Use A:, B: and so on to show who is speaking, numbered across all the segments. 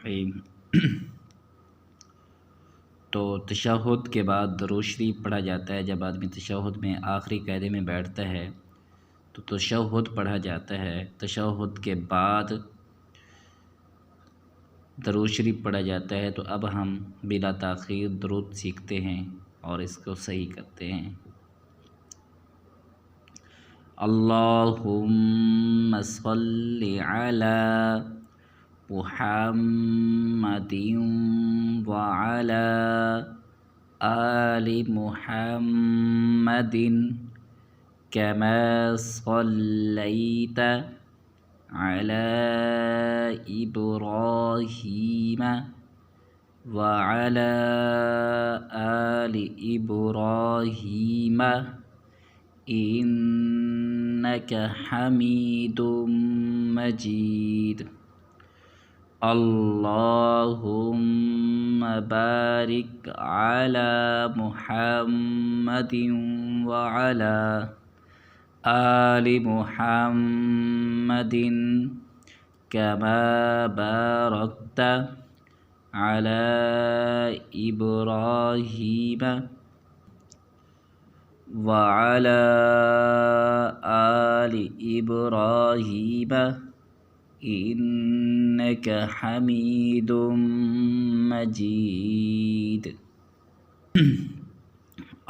A: रहीम। तो तशहुद के बाद दरूद शरीफ पढ़ा जाता है। जब आदमी तशहुद में आखिरी क़ायदे में बैठता है तो तशहुद पढ़ा जाता है। तशहुद के बाद दरूद शरीफ पढ़ा जाता है। तो अब हम बिला ताख़ीर दरूद सीखते हैं और इसको सही करते हैं। अल्लाहुम्मा सल्लि अला मुहम्मदिन व अला आलि मुहम्मदिन कमा सल्लैता अला इब्राहीम व अला आलि इब्राहीम इन्नका हमीदुम मजीद। अल्लाहुम्मा बारिक अला मुहम्मदिन व अला आलि मुहम्मदिन कमा बारकता अला इब्राहीम व अला आलि इब्राहीम इन्नका हमीदुम मजीद।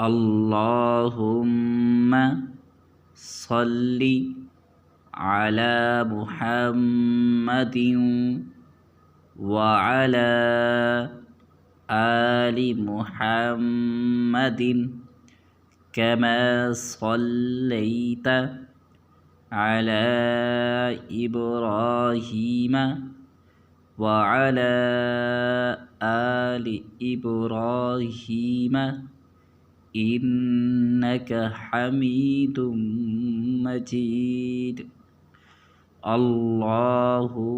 A: अल्लाहुम्मा सल्लि अला मुहम्मदिन व अला आलि मुहम्मदिन कमा सल्लैता अला इब्राहीम व अला आलि इब्राहीम इन्नका हमीदुम मजीद। अल्लाहुम्मा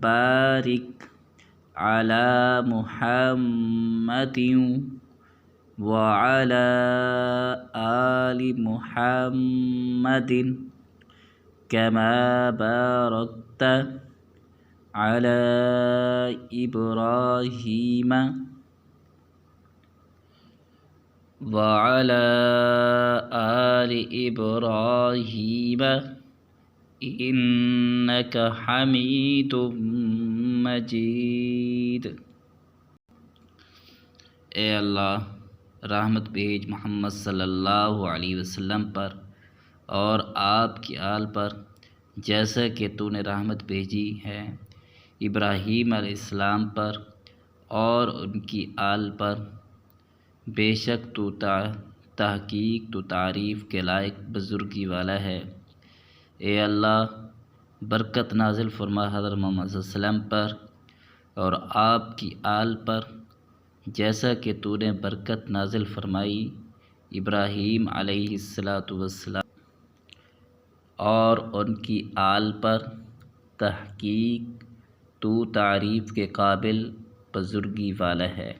A: बारिक अला मुहम्मदिन व अला आलि मुहम्मदिन कमा बारकता अला इब्राहीम व अला आलि इब्राहीम इन्नका हमीदुम मजीद। ए अल्लाह, रहमत भेज मोहम्मद सल्लल्लाहु अलैहि वसल्लम पर और आपकी आल पर, जैसा कि तूने रहमत भेजी है इब्राहीम अलैहिस्सलाम पर और उनकी आल पर। बेशक तू तहकीक तू तारीफ़ के लायक बुज़ुर्गी वाला है। ए अल्लाह, बरकत नाज़िल फरमा हज़रत मोहम्मद सल्लल्लाहु अलैहि वसल्लम पर और आपकी आल पर, जैसा कि तूने बरकत नाज़िल फरमाई इब्राहीम अलैहिस्सलातु वस्सलाम और उनकी आल पर। तहकीक तू तारीफ़ के काबिल बुज़ुर्गी वाला है।